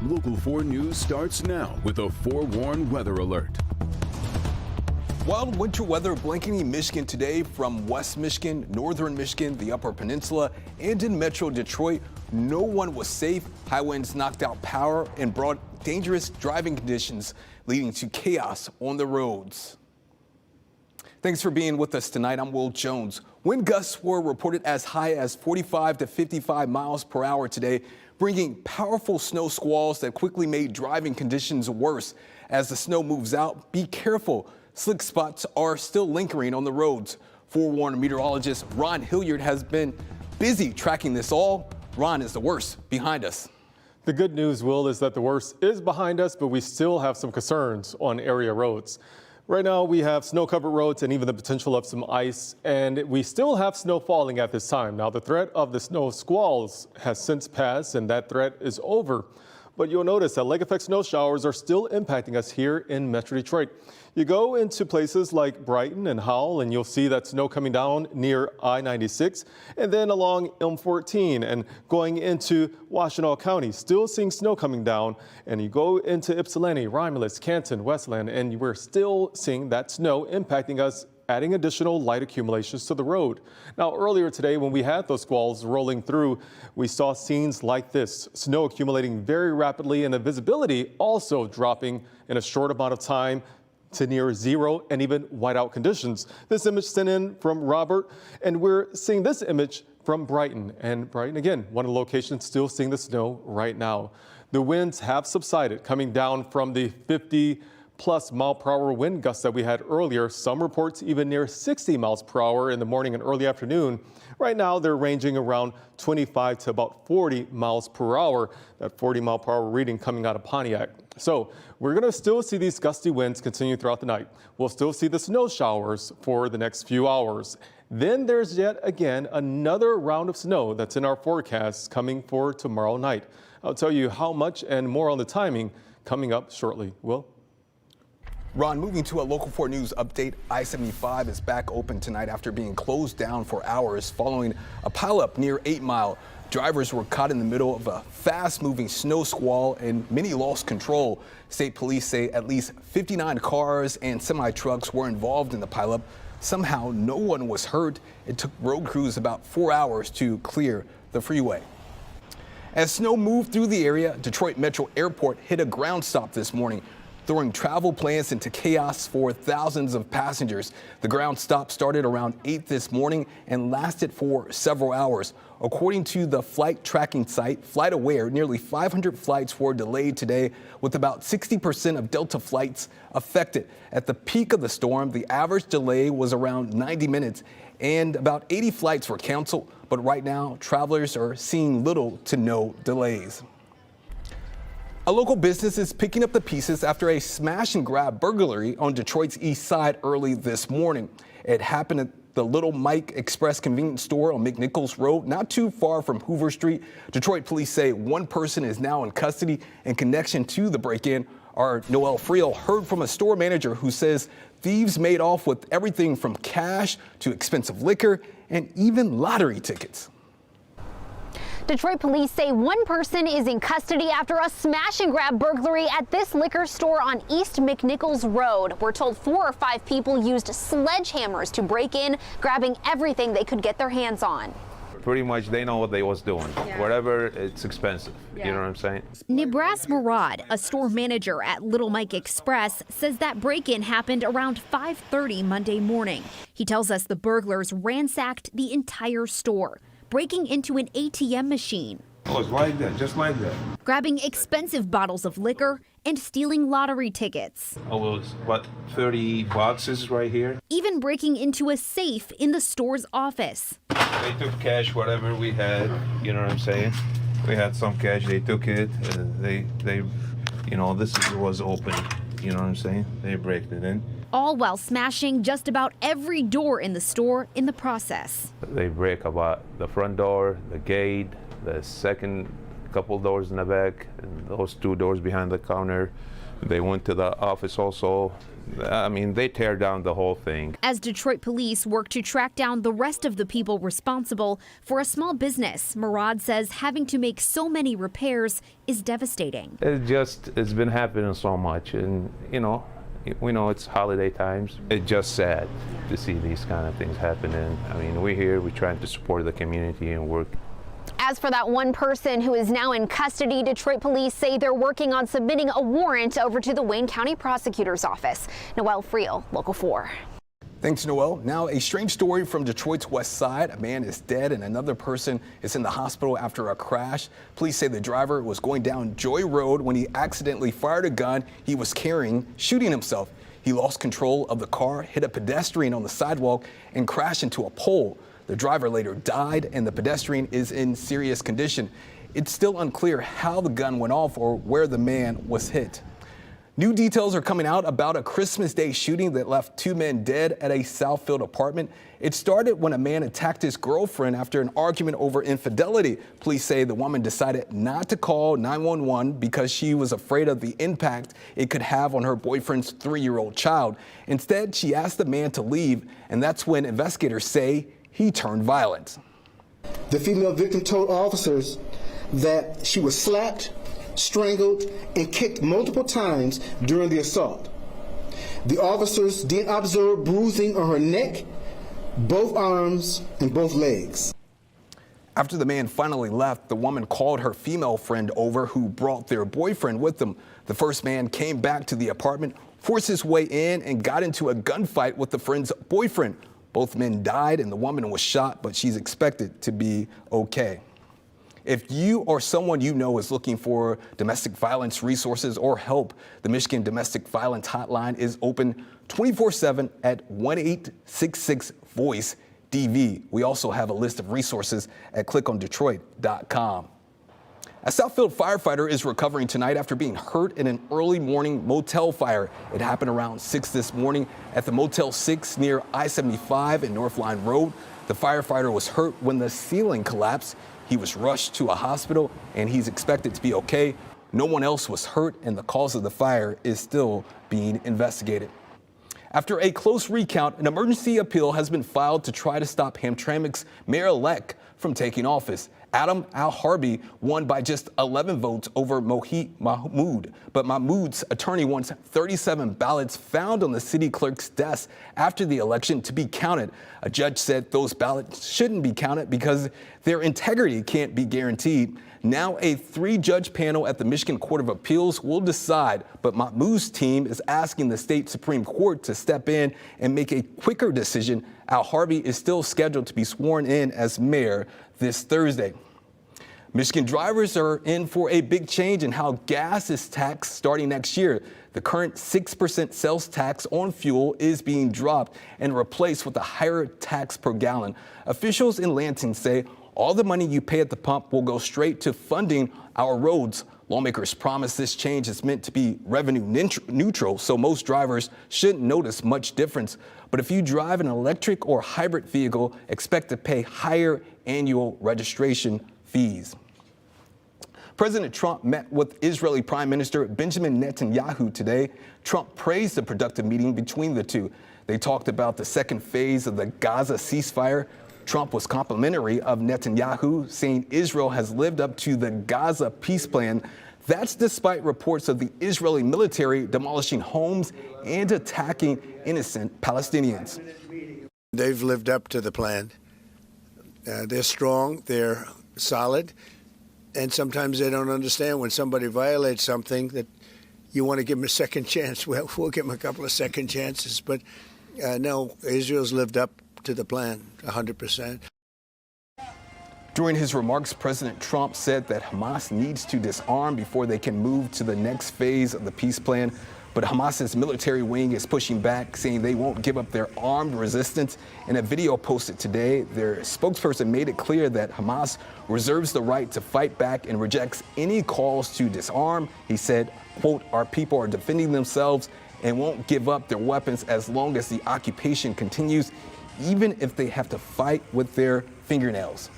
Local 4 News starts now with a forewarned weather alert. Wild winter weather blanketing Michigan today from West Michigan, Northern Michigan, the Upper Peninsula, and in Metro Detroit. No one was safe. High winds knocked out power and brought dangerous driving conditions, leading to chaos on the roads. Thanks for being with us tonight. I'm Will Jones. Wind gusts were reported as high as 45 to 55 miles per hour today, bringing powerful snow squalls that quickly made driving conditions worse. As the snow moves out, be careful. Slick spots are still lingering on the roads. Forewarned meteorologist Ron Hilliard has been busy tracking this all. Ron, is the worst behind us? The good news, Will, is that the worst is behind us, but we still have some concerns on area roads. Right now, we have snow-covered roads and even the potential of some ice, and we still have snow falling at this time. Now, the threat of the snow squalls has since passed, and that threat is over. But you'll notice that lake-effect snow showers are still impacting us here in Metro Detroit. You go into places like Brighton and Howell, and you'll see that snow coming down near I-96, and then along M14 and going into Washtenaw County, still seeing snow coming down. And you go into Ypsilanti, Romulus, Canton, Westland, and we're still seeing that snow impacting us, adding additional light accumulations to the road. Now, earlier today, when we had those squalls rolling through, we saw scenes like this, snow accumulating very rapidly and the visibility also dropping in a short amount of time to near zero and even whiteout conditions. This image sent in from Robert, and we're seeing this image from Brighton. And Brighton, again, one of the locations still seeing the snow right now. The winds have subsided, coming down from the 50+ mile per hour wind gusts that we had earlier. Some reports even near 60 miles per hour in the morning and early afternoon. Right now, they're ranging around 25 to about 40 miles per hour. That 40 mile per hour reading coming out of Pontiac. So we're going to still see these gusty winds continue throughout the night. We'll still see the snow showers for the next few hours. Then there's yet again another round of snow that's in our forecast coming for tomorrow night. I'll tell you how much and more on the timing coming up shortly. Will? Ron, moving to a Local 4 News update, I-75 is back open tonight after being closed down for hours following a pileup near 8 Mile. Drivers were caught in the middle of a fast-moving snow squall and many lost control. State police say at least 59 cars and semi-trucks were involved in the pileup. Somehow, no one was hurt. It took road crews about 4 hours to clear the freeway. As snow moved through the area, Detroit Metro Airport hit a ground stop this morning, throwing travel plans into chaos for thousands of passengers. The ground stop started around 8 this morning and lasted for several hours. According to the flight tracking site FlightAware, nearly 500 flights were delayed today, with about 60% of Delta flights affected. At the peak of the storm, the average delay was around 90 minutes, and about 80 flights were canceled. But right now, travelers are seeing little to no delays. A local business is picking up the pieces after a smash and grab burglary on Detroit's east side early this morning. It happened at the Little Mike Express convenience store on McNichols Road, not too far from Hoover Street. Detroit police say one person is now in custody in connection to the break-in. Our Noel Friel heard from a store manager who says thieves made off with everything from cash to expensive liquor and even lottery tickets. Detroit police say one person is in custody after a smash and grab burglary at this liquor store on East McNichols Road. We're told 4 or 5 people used sledgehammers to break in, grabbing everything they could get their hands on. Pretty much they know what they was doing. Whatever, it's expensive. You know what I'm saying? Nibras Murad, a store manager at Little Mike Express, says that break-in happened around 5:30 Monday morning. He tells us the burglars ransacked the entire store, breaking into an ATM machine. Oh, it's like that, just like that. Grabbing expensive bottles of liquor and stealing lottery tickets. Oh, it was, what, 30 boxes right here? Even breaking into a safe in the store's office. They took cash, whatever we had, you know what I'm saying? We had some cash, they took it, they you know, this was open, you know what I'm saying? They break it in. All while smashing just about every door in the store in the process. They break about the front door, the gate, the second couple doors in the back, and those 2 doors behind the counter. They went to the office also. I mean, they tear down the whole thing. As Detroit police work to track down the rest of the people responsible, for a small business, Murad says having to make so many repairs is devastating. It's been happening so much, and we know it's holiday times. It's just sad to see these kind of things happening. I mean, we're here, we're trying to support the community and work. As for that one person who is now in custody, Detroit police say they're working on submitting a warrant over to the Wayne County Prosecutor's Office. Noel Friel, Local 4. Thanks, Noel. Now, a strange story from Detroit's west side. A man is dead and another person is in the hospital after a crash. Police say the driver was going down Joy Road when he accidentally fired a gun he was carrying, shooting himself. He lost control of the car, hit a pedestrian on the sidewalk, and crashed into a pole. The driver later died, and the pedestrian is in serious condition. It's still unclear how the gun went off or where the man was hit. New details are coming out about a Christmas Day shooting that left 2 men dead at a Southfield apartment. It started when a man attacked his girlfriend after an argument over infidelity. Police say the woman decided not to call 911 because she was afraid of the impact it could have on her boyfriend's 3-year-old child. Instead, she asked the man to leave, and that's when investigators say he turned violent. The female victim told officers that she was slapped, strangled, and kicked multiple times during the assault. The officers did observe bruising on her neck, both arms, and both legs. After the man finally left, the woman called her female friend over who brought their boyfriend with them. The first man came back to the apartment, forced his way in, and got into a gunfight with the friend's boyfriend. Both men died and the woman was shot, but she's expected to be okay. If you or someone you know is looking for domestic violence resources or help, the Michigan Domestic Violence Hotline is open 24/7 at 1-866-VOICE-DV. We also have a list of resources at clickondetroit.com. A Southfield firefighter is recovering tonight after being hurt in an early morning motel fire. It happened around 6 this morning at the Motel 6 near I-75 and North Line Road. The firefighter was hurt when the ceiling collapsed. He was rushed to a hospital and he's expected to be okay. No one else was hurt and the cause of the fire is still being investigated. After a close recount, an emergency appeal has been filed to try to stop Hamtramck's mayor-elect from taking office. Adam Al-Harbi won by just 11 votes over Mohit Mahmoud, but Mahmoud's attorney wants 37 ballots found on the city clerk's desk after the election to be counted. A judge said those ballots shouldn't be counted because their integrity can't be guaranteed. Now a 3-judge panel at the Michigan Court of Appeals will decide, but Mahmoud's team is asking the state Supreme Court to step in and make a quicker decision. Al-Harbi is still scheduled to be sworn in as mayor this Thursday. Michigan drivers are in for a big change in how gas is taxed starting next year. The current 6% sales tax on fuel is being dropped and replaced with a higher tax per gallon. Officials in Lansing say all the money you pay at the pump will go straight to funding our roads. Lawmakers promise this change is meant to be revenue neutral, so most drivers shouldn't notice much difference. But if you drive an electric or hybrid vehicle, expect to pay higher annual registration fees. President Trump met with Israeli Prime Minister Benjamin Netanyahu today. Trump praised the productive meeting between the two. They talked about the second phase of the Gaza ceasefire. Trump was complimentary of Netanyahu, saying Israel has lived up to the Gaza peace plan. That's despite reports of the Israeli military demolishing homes and attacking innocent Palestinians. They've lived up to the plan. They're strong, they're solid, and sometimes they don't understand when somebody violates something that you want to give them a second chance. Well, we'll give them a couple of second chances, but no, Israel's lived up to the plan 100%. During his remarks, President Trump said that Hamas needs to disarm before they can move to the next phase of the peace plan. But Hamas's military wing is pushing back, saying they won't give up their armed resistance. In a video posted today, their spokesperson made it clear that Hamas reserves the right to fight back and rejects any calls to disarm. He said, quote, "Our people are defending themselves and won't give up their weapons as long as the occupation continues, even if they have to fight with their fingernails."